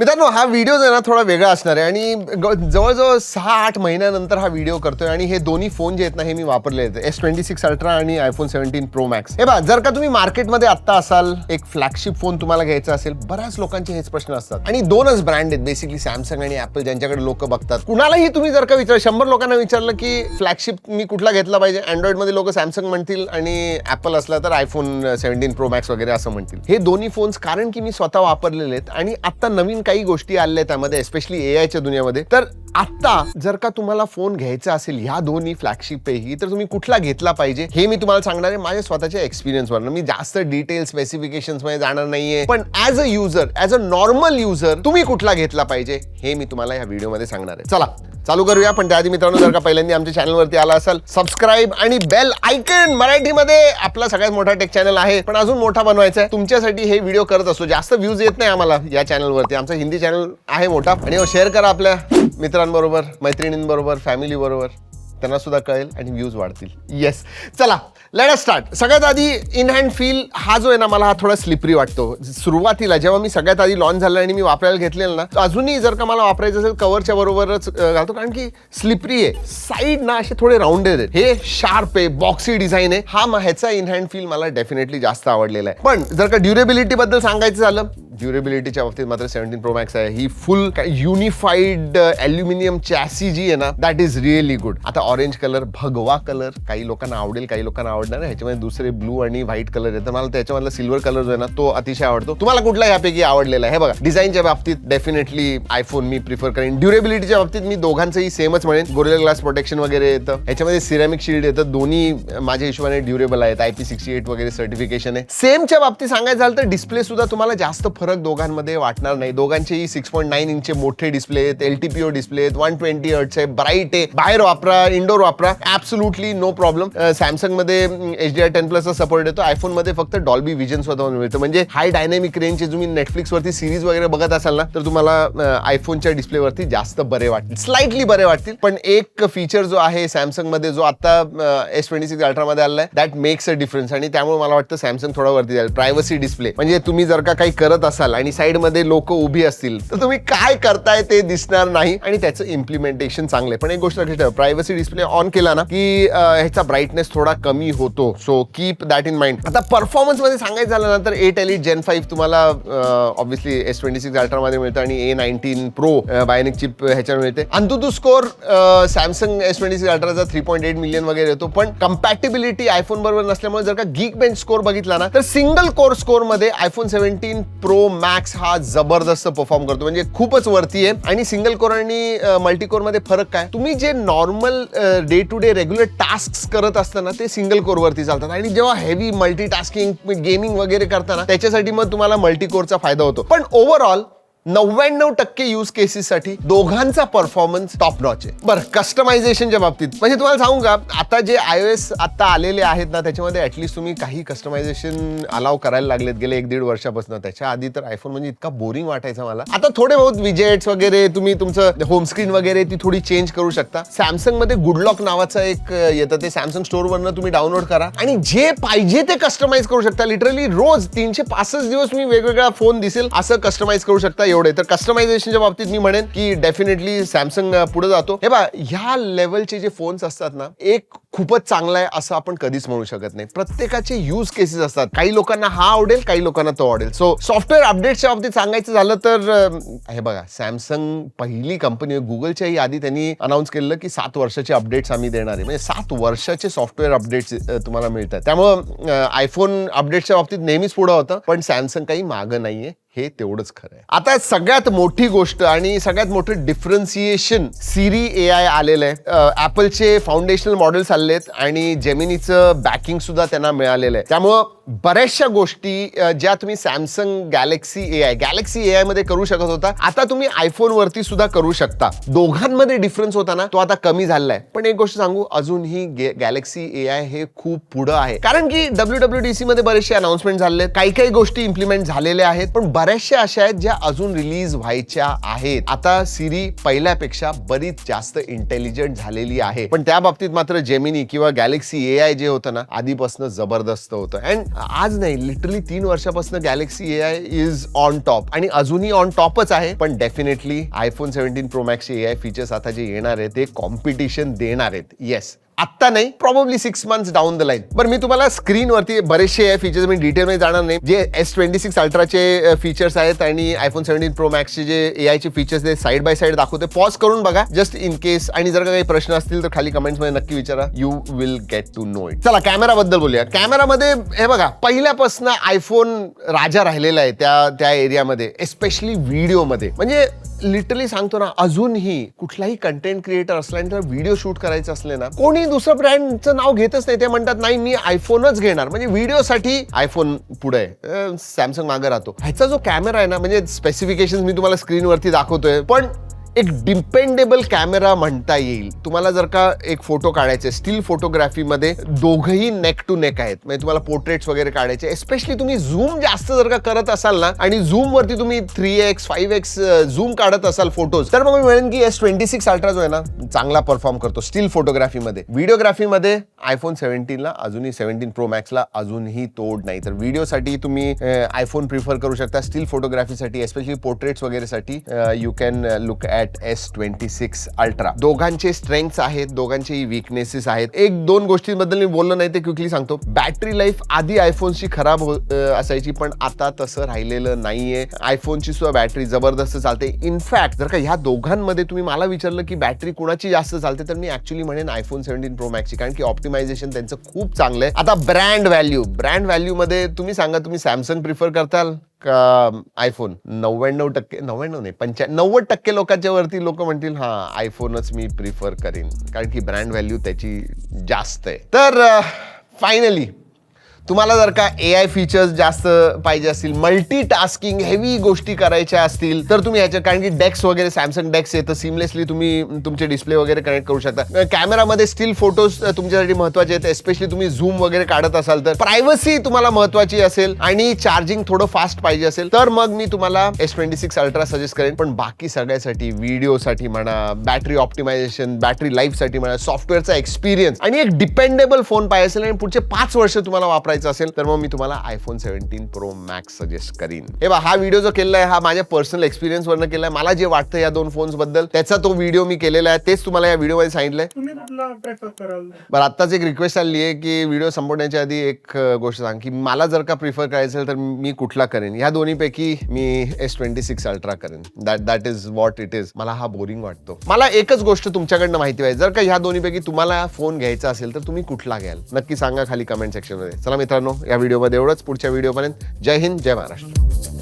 मित्रांनो, हा व्हिडिओ जो आहे ना थोडा वेगळा असणार आहे आणि जवळजवळ 6-8 महिन्यानंतर हा व्हिडिओ करतोय आणि हे दोन्ही फोन जे आहेत ना हे मी वापरले आहेत, S26 Ultra आणि iPhone 17 Pro Max. हे बघा, जर का तुम्ही मार्केटमध्ये आत्ता असाल, एक फ्लॅगशिप फोन तुम्हाला घ्यायचा असेल, बऱ्याच लोकांचे हेच प्रश्न असतात आणि दोनच ब्रँड आहेत बेसिकली, सॅमसंग आणि ॲपल, ज्यांच्याकडे लोक बघतात. कुणालाही तुम्ही जर का 100 लोकांना विचारलं की फ्लॅगशिप मी कुठला घेतला पाहिजे, अँड्रॉइड मध्ये लोक सॅमसंग म्हणतील आणि ॲपल असला तर iPhone 17 Pro Max वगैरे असं म्हणतील. हे दोन्ही फोन्स कारण की मी स्वतः वापरलेले आहेत आणि आता नवीन काही गोष्टी आल्या त्यामध्ये, स्पेशली एआयच्या दुनियामध्ये. तर आता जर का तुम्हाला फोन घ्यायचा असेल ह्या दोन्ही फ्लॅगशिप पैकी, तर तुम्ही कुठला घेतला पाहिजे हे मी तुम्हाला सांगणार आहे माझ्या स्वतःच्या एक्सपिरियन्सवरनं. मी जास्त डिटेल स्पेसिफिकेशन्स मध्ये जाणार नाहीये, पण as a user, as a normal user तुम्ही कुठला घेतला पाहिजे हे मी तुम्हाला या व्हिडिओमध्ये सांगणार आहे. चला चालू करूया. पण त्याआधी मित्रांनो, जर का पहिल्यांदा आमच्या चॅनलवरती आला असाल, सबस्क्राईब आणि बेल आयकन. मराठीमध्ये आपला सगळ्यात मोठा टेक चॅनल आहे, पण अजून मोठा बनवायचा आहे. तुमच्यासाठी हे व्हिडिओ करत असतो. जास्त व्ह्यूज येत नाही आम्हाला या चॅनलवरती. आमचा हिंदी चॅनल आहे मोठा, आणि शेअर करा आपल्या मित्रांबरोबर, मैत्रिणींबरोबर, फॅमिली बरोबर. त्यांना सुद्धा कळेल आणि व्ह्यूज वाढतील. येस, चला लेट अस स्टार्ट. सगळ्यात आधी इन हँड फील हा जो आहे ना, मला हा थोडा स्लिपरी वाटतो. सुरुवातीला जेव्हा मी सगळ्यात आधी लॉन्च झालं आणि मी वापरायला घेतलेलं ना, अजूनही जर का मला वापरायचं असेल कव्हरच्या बरोबरच घालतो, कारण की स्लिपरी आहे. साईड ना असे थोडे राऊंडेड आहेत, हे शार्प आहे, बॉक्सी डिझाइन आहे. ह्याचा इन हँड फील मला डेफिनेटली जास्त आवडलेला आहे. पण जर का ड्युरेबिलिटी बद्दल सांगायचं झालं, ड्युरेबिलिटीच्या बाबतीत मात्र 17 Pro Max आहे. ही फुल युनिफाईड ॲल्युमिनियम चॅसी जी आहे ना, दॅट इज रिअली गुड. आता ऑरेंज कलर, भगवा कलर, काही लोकांना आवडेल, काही लोकांना आवडणार नाही. ह्याच्यामध्ये दुसरे ब्लू आणि व्हाईट कलर येतात. मला त्याच्यामधला सिल्वर कलर जो आहे ना तो अतिशय आवडतो. तुम्हाला कुठला यापैकी आवडलेला आहे? हे बघा, डिझाईनच्या बाबतीत डेफिनेटली आयफोन मी प्रिफर करेन. ड्युरेबिलिटीच्या बाबतीत मी दोघांचंही सेमच म्हणेन. गोरिल्ला ग्लास प्रोटेक्शन वगैरे येतं, ह्याच्यामध्ये सिरॅमिक शील्ड येतं. दोन्ही माझ्या हिशोबाने ड्युरेबल आहेत. IP68 वगैरे सर्टिफिकेशन आहे. सेमच्या बाबतीत सांगायचं झालं तर डिस्प्ले सुद्धा तुम्हाला जास्त फरक दोघांमध्ये वाटणार नाही. दोघांचेही 6.9 इंचचे मोठे डिस्प्ले आहेत, LTPO डिस्प्ले आहेत, 120 हर्ट्झ आहे, ब्राईट आहे. बाहेर वापरा, इंडोर वापरा, ऍब्सोल्युटली नो प्रॉब्लेम. सॅमसंग मध्ये HDR10+ चा सपोर्ट येतो. आयफोन मध्ये फक्त डॉल्बी विजन स्वतः मिळतं. म्हणजे हाय डायनॅमिक रेंजचे तुम्ही नेटफ्लिक्स वरती सिरीज वगैरे बघत असाल ना, तर तुम्हाला आयफोनच्या डिस्प्ले वरती जास्त बरे वाटतील, स्लाइटली बरे वाटतील. पण एक फीचर जो आहे सॅमसंग मध्ये, जो आता S26 Ultra मध्ये आलाय, दॅट मेक्स अ डिफरन्स. आणि त्यामुळे मला वाटतं सॅमसंग थोडा वरती जाईल. प्रायव्हसी डिस्प्ले, म्हणजे तुम्ही जर का काही करत असाल आणि साईड मध्ये लोक उभी असतील, तर तुम्ही काय करताय ते दिसणार नाही आणि त्याचं इम्प्लिमेंटेशन चांगलं आहे. पण एक गोष्ट लक्षात ठेवा, प्रायव्हसी डिस्प्ले ऑन केला ना की ह्याचा ब्राईटनेस थोडा कमी होतो. So keep that in mind. आता परफॉर्मन्स मध्ये सांगायचं झालं ना, तर 8 Elite Gen 5 तुम्हाला ऑब्व्हियसली S26 Ultra मध्ये मिळतं आणि A19 Pro बायोनिक चिप ह्याच्यावर मिळते. अंतुतू स्कोर सॅमसंग S26 Ultraचा 3.8 मिलियन वगैरे येतो. पण कंपॅटिबिलिटी आयफोन बरोबर नसल्यामुळे जर का गीक बेंच स्कोर बघितला ना, तर सिंगल कोर स्कोर मध्ये iPhone 17 Pro Max हा जबरदस्त परफॉर्म करतो. म्हणजे खूपच वरती आहे. आणि सिंगल कोर आणि मल्टी कोर मध्ये फरक काय, तुम्ही जे normal day to day regular task करत असताना ते सिंगल कोर वरती चालतात, आणि जेव्हा हेवी मल्टीटास्किंग, गेमिंग वगैरे करताना त्याच्यासाठी मग तुम्हाला मल्टी कोरचा फायदा होतो. पण ओव्हरऑल 99% यूज केसेससाठी दोघांचा परफॉर्मन्स टॉप नॉच आहे. बरं, कस्टमायझेशनच्या बाबतीत म्हणजे तुम्हाला सांगू का, आता जे iOS आता आलेले आहेत ना, त्याच्यामध्ये ऍटलीस्ट तुम्ही काही कस्टमायझेशन अलाव करायला लागलेत गेले 1-1.5 वर्षापासून. त्याच्या आधी तर आयफोन म्हणजे इतका बोरिंग वाटायचा मला. आता थोडे बहुत विजेट्स वगैरे, तुम्ही तुमचं होम स्क्रीन वगैरे ती थोडी चेंज करू शकता. सॅमसंग मध्ये गुडलॉक नावाचं एक येतं, ते सॅमसंग स्टोर वरनं तुम्ही डाउनलोड करा आणि जे पाहिजे ते कस्टमाइज करू शकता. लिटरली रोज 365 दिवस तुम्ही वेगवेगळा फोन दिसेल असं कस्टमाइज करू शकता. एवढे तर कस्टमायझेशनच्या बाबतीत मी म्हणेन की डेफिनेटली सॅमसंग पुढे जातो. हे बघा, ह्या लेवलचे जे फोन्स असतात ना, एक खूपच चांगला आहे असं आपण कधीच म्हणू शकत नाही. प्रत्येकाचे यूज केसेस असतात. काही लोकांना हा आवडेल, काही लोकांना तो आवडेल. सो सॉफ्टवेअर अपडेट्सच्या बाबतीत सांगायचं झालं तर हे बघा, सॅमसंग पहिली कंपनी, गुगलच्याही आधी त्यांनी अनाऊन्स केलं की 7 वर्षाचे अपडेट्स आम्ही देणार आहे. म्हणजे 7 वर्षाचे सॉफ्टवेअर अपडेट्स तुम्हाला मिळतात. त्यामुळं आयफोन अपडेट्सच्या बाबतीत नेहमीच पुढे होतं, पण सॅमसंग काही मागं नाहीये, हे तेवढंच खरं आहे. आता सगळ्यात मोठी गोष्ट आणि सगळ्यात मोठं डिफरन्सिएशन, Siri AI आलेलं आहे. ॲपलचे फाउंडेशनल मॉडेल्स आलेले आहेत आणि जेमिनीचं बॅकिंग सुद्धा त्यांना मिळालेलं आहे. त्यामुळं बऱ्याचशा गोष्टी ज्या तुम्ही सॅमसंग गॅलेक्सी AI मध्ये करू शकत होता, आता तुम्ही आयफोन वरती सुद्धा करू शकता. दोघांमध्ये डिफरन्स होता ना, तो आता कमी झालाय. पण एक गोष्ट सांगू, अजूनही गॅलेक्सी AI हे खूप पुढं आहे. कारण की WWDC मध्ये बरेचसे अनाउन्समेंट झाले, काही गोष्टी इम्प्लिमेंट झालेल्या आहेत, पण बऱ्याचशा अशा आहेत ज्या अजून रिलीज व्हायच्या आहेत. आता Siri पहिल्यापेक्षा बरीच जास्त इंटेलिजंट झालेली आहे. पण त्या बाबतीत मात्र जेमिनी किंवा गॅलेक्सी AI जे होतं ना, आधीपासून जबरदस्त होतं. अँड आज नाही, लिटरली 3 वर्षापासून Galaxy AI is on top आणि अजूनही ऑन टॉपच आहे. पण डेफिनेटली आयफोन 17 प्रो मॅक्सचे AI फीचर्स आता जे येणार आहेत ते कॉम्पिटिशन देणार आहेत. येस, आत्ता नाही, probably 6 months down the line. बरं, मी तुम्हाला स्क्रीनवरती बरेचसे AI फीचर्स मी डिटेलमध्ये जाणार नाही. जे S26 अल्ट्राचे फीचर्स आहेत आणि आयफोन 17 प्रो मॅक्सचे जे AI चे फीचर्स ते साईड बाय साईड दाखवते. पॉज करून बघा जस्ट इन केस, आणि जर का काही प्रश्न असतील तर खाली कमेंट्समध्ये नक्की विचारा. You will get to know इट. चला कॅमेराबद्दल बोलूया. कॅमेरामध्ये हे बघा, पहिल्यापासून आयफोन राजा राहिलेला आहे त्या एरियामध्ये, एस्पेशली व्हिडिओमध्ये. म्हणजे लिटरली सांगतो ना, अजूनही कुठलाही कंटेंट क्रिएटर असला आणि त्याला व्हिडिओ शूट करायचे असले ना, कोणी दुसऱ्या ब्रँडचं नाव घेतच नाही. ते म्हणतात नाही मी आयफोनच घेणार. म्हणजे व्हिडिओसाठी आयफोन पुढे, सॅमसंग मागे राहतो. ह्याचा जो कॅमेरा आहे ना, म्हणजे स्पेसिफिकेशन मी तुम्हाला स्क्रीनवरती दाखवतोय, पण एक डिपेंडेबल कॅमेरा म्हणता येईल. तुम्हाला जर का एक फोटो काढायचे स्टील फोटोग्राफीमध्ये, दोघंही नेक टू नेक आहेत. म्हणजे तुम्हाला पोर्ट्रेट्स वगैरे काढायचे, एस्पेशली तुम्ही झूम जास्त जर का करत असाल ना, आणि झूम वरती तुम्ही 3x 5x झूम काढत असाल फोटोज, तर मग मी म्हणेन की S26 अल्ट्रा जो आहे ना, चांगला परफॉर्म करतो स्टील फोटोग्राफीमध्ये. व्हिडिओग्राफीमध्ये आयफोन 17ला अजूनही 17 प्रो मॅक्सला अजूनही तोड नाही. तर व्हिडिओसाठी तुम्ही आयफोन प्रिफर करू शकता. स्टील फोटोग्राफीसाठी एस्पेशली पोर्ट्रेट्स वगैरेसाठी you can look at S26 ultra. दोघांचे स्ट्रेंथ्स आहेत, दोघांचे वीकनेसेस आहेत. एक दोन गोष्टींबद्दल मी बोललो नाही ते क्विकली सांगतो. बॅटरी लाईफ आधी आयफोनची खराब असायची, पण आता तसं राहिलेलं नाहीये. आयफोनची सुद्धा बॅटरी जबरदस्त चालते. इनफॅक्ट जर का ह्या दोघांमध्ये तुम्ही मला विचारलं की बॅटरी कुणाची जास्त चालते, तर मी ऍक्च्युली म्हणेन आयफोन 17 प्रो मॅक्सची, कारण की ऑप्टिमायझेशन त्यांचं खूप चांगलं आहे. आता ब्रँड व्हॅल्यू मध्ये तुम्ही सांगा, तुम्ही सॅमसंग प्रिफर करताल का आयफोन? 99% नाही, 90% लोकांच्या वरती लोक म्हणतील हा आयफोनच मी प्रिफर करीन, कारण की ब्रँड व्हॅल्यू त्याची जास्त आहे. तर फायनली तुम्हाला जर का AI फीचर्स जास्त पाहिजे असतील, मल्टीटास्किंग हेवी गोष्टी करायच्या असतील, तर तुम्ही ह्याच्या, कारण की डेक्स वगैरे सॅमसंग डेक्स येतं, सिमलेसली तुम्ही तुमचे डिस्प्ले वगैरे कनेक्ट करू शकता. कॅमेरामध्ये स्टील फोटोज तुमच्यासाठी महत्वाचे आहेत, एस्पेशली तुम्ही झूम वगैरे काढत असाल तर. प्रायव्हसी तुम्हाला महत्वाची असेल आणि चार्जिंग थोडं फास्ट पाहिजे असेल, तर मग मी तुम्हाला S26 अल्ट्रा सजेस्ट करेन. पण बाकी सगळ्यासाठी, व्हिडिओसाठी म्हणा, बॅटरी ऑप्टिमायझेशन, बॅटरी लाईफसाठी म्हणा, सॉफ्टवेअरचा एक्सपिरियन्स आणि एक डिपेंडेबल फोन पाहिजे असेल आणि पुढचे 5 वर्ष तुम्हाला वापरायचं असेल, तर मग मी तुम्हाला आयफोन 17 प्रो मॅक्स सजेस्ट करीन. हे बघा, हा व्हिडिओ जो केलेला आहे हा माझ्या पर्सनल एक्सपिरियन्स वरनं केलाय. मला जे वाटतं या दोन फोन्स बद्दल, त्याचा तो व्हिडिओ मी केलेला आहे, तेच तुम्हाला या व्हिडिओ मध्ये सांगितलंय. तुम्ही कुठला प्रेफर कराल? बरं, आत्ताच एक रिक्वेस्ट आली आहे की व्हिडिओ संपवण्याच्या आधी एक गोष्ट सांग की मला जर का प्रिफर करायचं असेल तर मी कुठला करेन. ह्या दोन्हीपैकी मी S26 अल्ट्रा करेन. That is what it is. मला हा बोरिंग वाटतो. मला एकच गोष्ट तुमच्याकडनं माहिती पाहिजे, जर का ह्या दोन्हीपैकी तुम्हाला फोन घ्यायचा असेल तर तुम्ही कुठला घ्याल, नक्की सांगा खाली कमेंट सेक्शन मध्ये. चला मित्रांनो, या व्हिडिओमध्ये एवढंच. पुढच्या व्हिडिओपर्यंत जय हिंद, जय महाराष्ट्र.